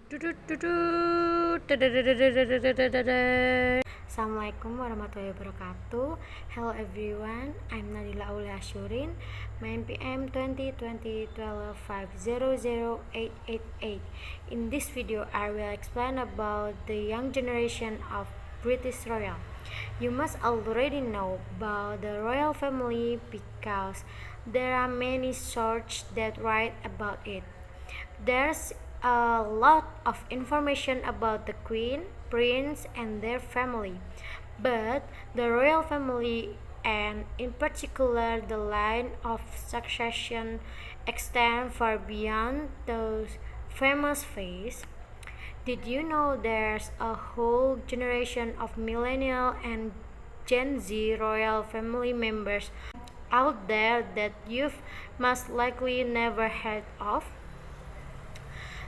Assalamualaikum warahmatullahi wabarakatuh. Hello everyone, I'm Nadila Aulia Ashyurin, 9 p.m. 2020 12/5/00888. In this video, I will explain about the young generation of British royal. You must already know about the royal family because there are many sources that write about it. There's a lot of information about the queen, prince, and their family, but the royal family, and in particular the line of succession, extend far beyond those famous faces. Did you know there's a whole generation of millennial and Gen Z royal family members out there that you've most likely never heard of?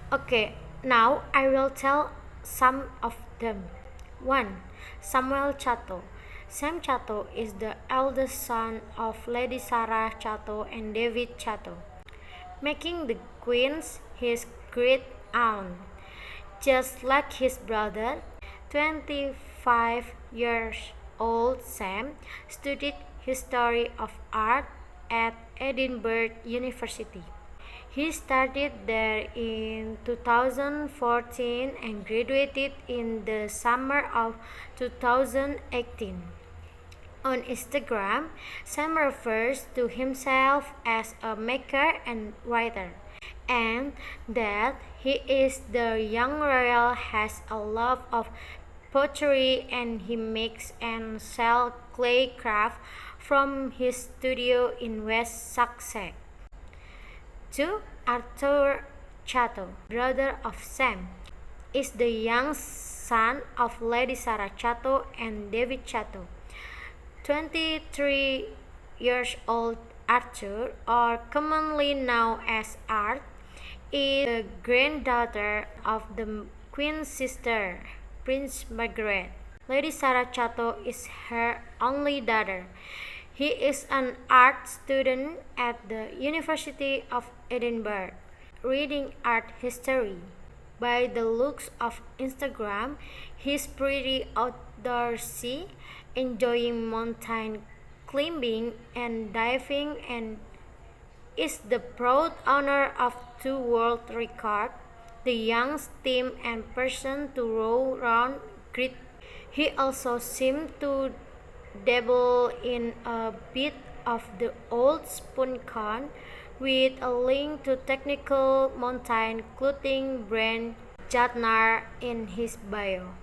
Okay, now I will tell some of them. 1. Samuel Chato. Sam Chato is the eldest son of Lady Sarah Chato and David Chato, making the Queen's his great aunt. Just like his brother, 25 years old Sam studied history of art at Edinburgh University. He started there in 2014 and graduated in the summer of 2018. On Instagram, Sam refers to himself as a maker and writer, and that he is the young royal has a love of pottery and he makes and sells clay craft from his studio in West Sussex. 2. Arthur Chato, brother of Sam, is the young son of Lady Sarah Chato and David Chato. 23 years old Arthur, or commonly known as Art, is the granddaughter of the Queen's sister, Prince Margaret. Lady Sarah Chato is her only daughter. He is an art student at the University of Edinburgh, reading art history. By the looks of Instagram, he's pretty outdoorsy, enjoying mountain climbing and diving, and is the proud owner of 2 world records, the youngest team and person to row round Great. He also seemed to dabble in a bit of the old spoon con, with a link to technical mountain clothing brand Jatnar in his bio.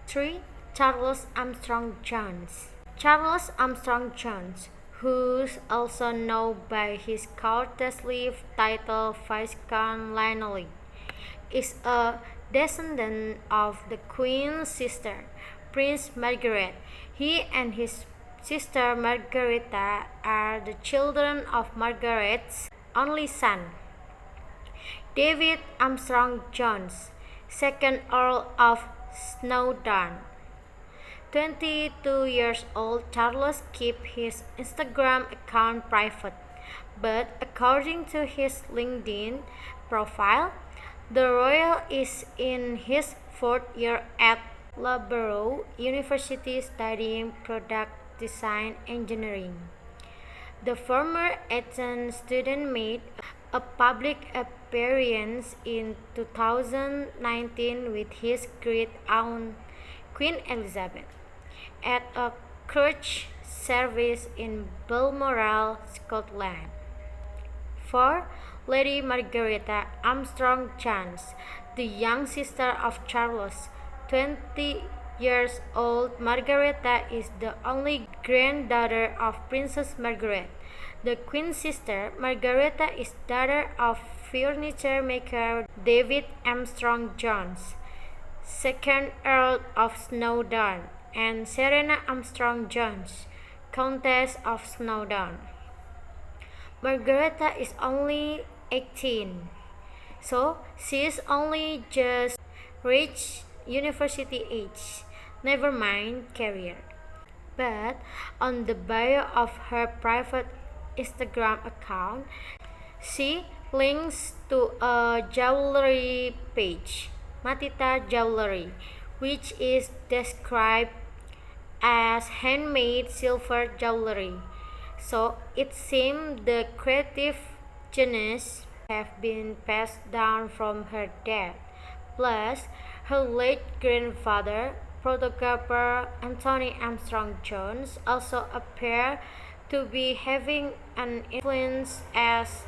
3. Charles Armstrong Jones. Charles Armstrong Jones, who's also known by his courtesy title Viscount Langley, is a descendant of the Queen's sister, Prince Margaret. He and his sister Margareta are the children of Margaret's only son, David Armstrong Jones, 2nd Earl of Snowdon. 22 years old, Charles keeps his Instagram account private, but according to his LinkedIn profile, the royal is in his 4th year at Loughborough University studying product design engineering. The former Eton student made a public appearance in 2019 with his great aunt Queen Elizabeth at a church service in Balmoral, Scotland. 4. Lady Margareta Armstrong Jones, the young sister of Charles. 20 years old, Margareta is the only granddaughter of Princess Margaret. The Queen's sister, Margareta, is daughter of furniture maker David Armstrong Jones, 2nd Earl of Snowdon, and Serena Armstrong Jones, Countess of Snowdon. Margareta is only 18, so she is only just reached university age, never mind career. But on the bio of her private Instagram account, she links to a jewelry page, Matita Jewelry, which is described as handmade silver jewelry. So it seems the creative genius have been passed down from her dad. Plus, her late grandfather, photographer Anthony Armstrong Jones, also appear to be having an influence as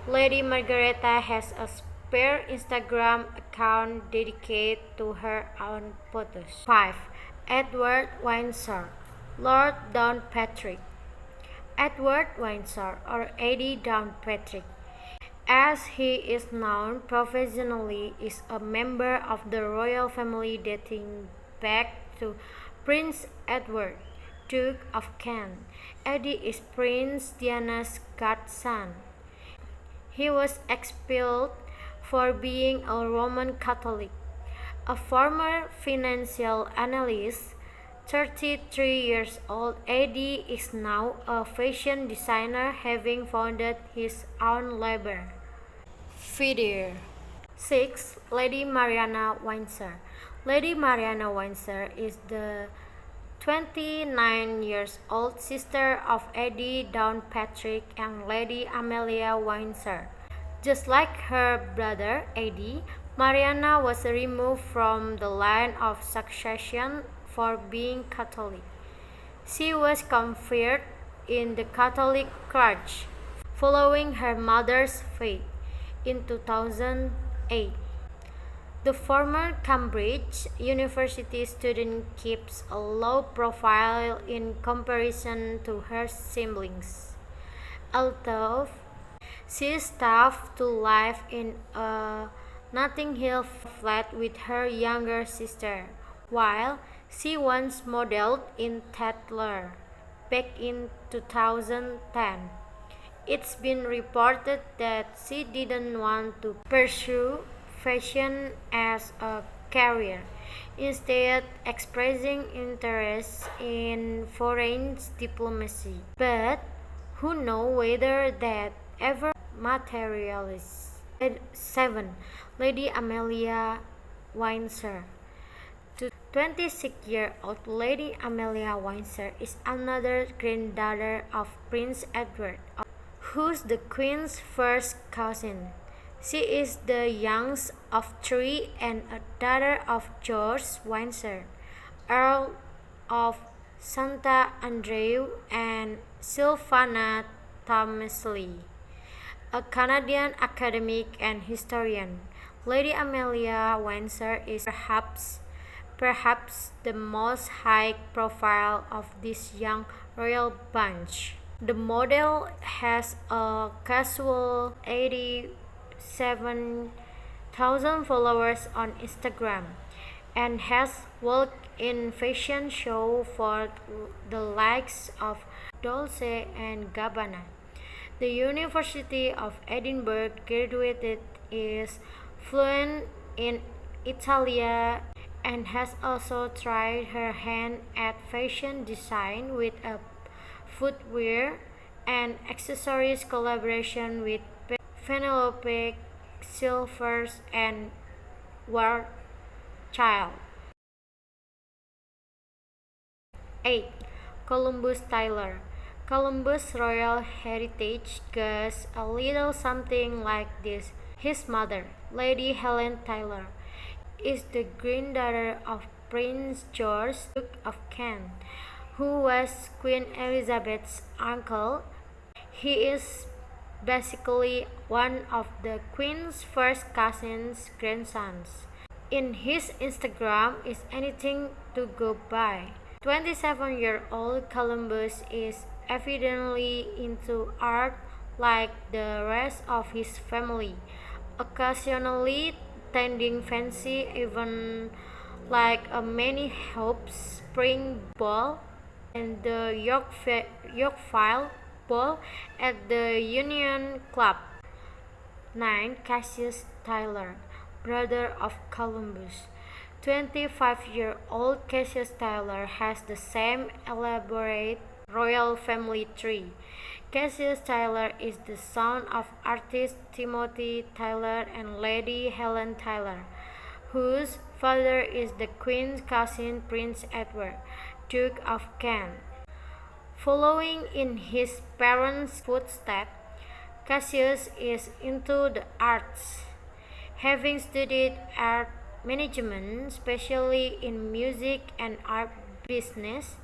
Lady Margareta has a spare Instagram account dedicated to her own photos. 5. Edward Windsor, Lord Downpatrick. Edward Windsor, or Eddie Downpatrick, as he is known professionally, is a member of the royal family dating back to Prince Edward, Duke of Kent. Eddie is Prince Diana's godson. He was expelled for being a Roman Catholic. A former financial analyst, 33 years old, Eddie is now a fashion designer, having founded his own label, Fideer. 6. Lady Mariana Windsor. Lady Mariana Windsor is the 29 years old sister of Eddie Downpatrick and Lady Amelia Windsor. Just like her brother Eddie, Mariana was removed from the line of succession for being Catholic. She was converted in the Catholic Church following her mother's faith in 2008. The former Cambridge University student keeps a low profile in comparison to her siblings, although she is tough to live in a Notting Hill flat with her younger sister, while she once modeled in Tatler back in 2010. It's been reported that she didn't want to pursue fashion as a career, instead expressing interest in foreign diplomacy. But who knows whether that ever materialized. 7. Lady Amelia Windsor. 26-year-old Lady Amelia Windsor is another granddaughter of Prince Edward, who's the Queen's first cousin. She is the youngest of three and a daughter of George Windsor, Earl of St Andrew, and Sylvana Tomesley, a Canadian academic and historian. Lady Amelia Windsor is perhaps the most high-profile of this young royal bunch. The model has a casual 87,000 followers on Instagram and has worked in fashion shows for the likes of Dolce and Gabbana. The University of Edinburgh graduated is fluent in Italian and has also tried her hand at fashion design with a footwear and accessories collaboration with Penelope Silvers and Warchild. 8. Columbus Tyler. Columbus' royal heritage goes a little something like this. His mother, Lady Helen Tyler, is the granddaughter of Prince George, Duke of Kent, who was Queen Elizabeth's uncle. He is basically one of the Queen's first cousin's grandsons. In his Instagram is anything to go by. 27-year-old Columbus is evidently into art like the rest of his family, occasionally attending fancy events like a Many Hopes Spring Ball and the Yorkville Ball at the Union Club. 9. Cassius Tyler, brother of Columbus. 25-year-old Cassius Tyler has the same elaborate royal family tree. Cassius Tyler is the son of artist Timothy Tyler and Lady Helen Tyler, whose father is the Queen's cousin Prince Edward, Duke of Kent. Following in his parents' footsteps, Cassius is into the arts, having studied art management, especially in music and art business,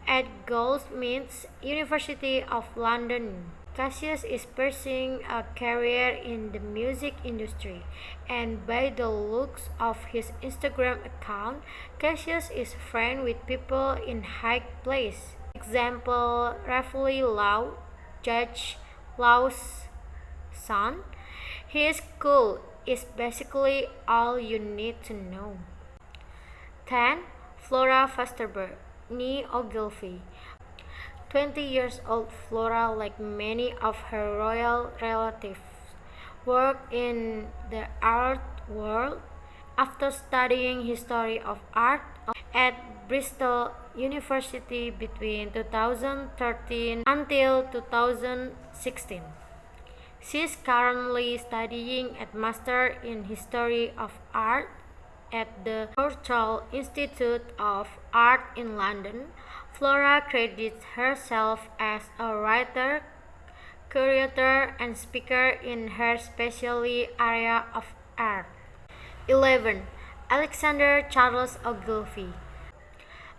at Goldsmiths, University of London. Cassius is pursuing a career in the music industry, and by the looks of his Instagram account, Cassius is friends with people in high place. Example, Raffaele Lau, Judge Lau's son. His cool is basically all you need to know. 10. Flora Fasterberg, née Ogilvy. 20 years old Flora, like many of her royal relatives, worked in the art world. After studying history of art at Bristol University between 2013 until 2016. She is currently studying at Master in History of Art at the Rothschild Institute of Art in London. Flora credits herself as a writer, curator, and speaker in her specialty area of art. 11. Alexander Charles Ogilvy.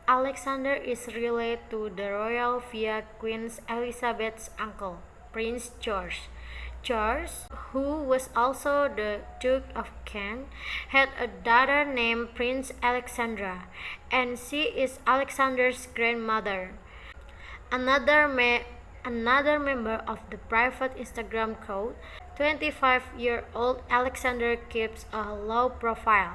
Alexander is related to the royal via Queen Elizabeth's uncle, Prince George. George, who was also the Duke of Kent, had a daughter named Princess Alexandra, and she is Alexander's grandmother. Another member of the private Instagram crowd, 25-year-old Alexander keeps a low profile,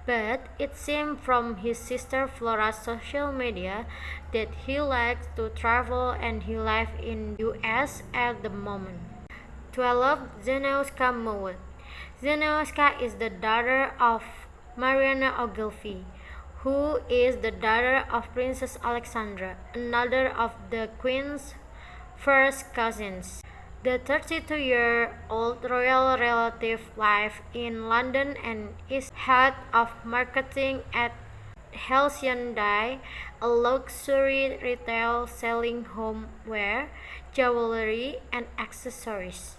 but it seems from his sister Flora's social media that he likes to travel and he lives in the US at the moment. 12. Zenoska Mowat. Zenoska is the daughter of Mariana Ogilvy, who is the daughter of Princess Alexandra, another of the Queen's first cousins. The 32-year-old royal relative lives in London and is head of marketing at Halcyon-Dye, a luxury retail selling homeware, jewelry, and accessories.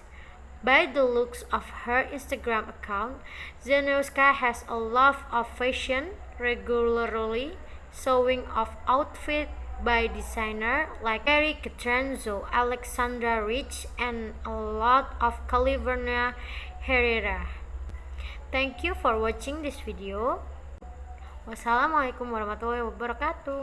By the looks of her Instagram account, Zenoska has a love of fashion, regularly showing off outfits by designers like Eric Trenzo, Alexandra Rich, and a lot of California Herrera. Thank you for watching this video. Wassalamualaikum warahmatullahi wabarakatuh.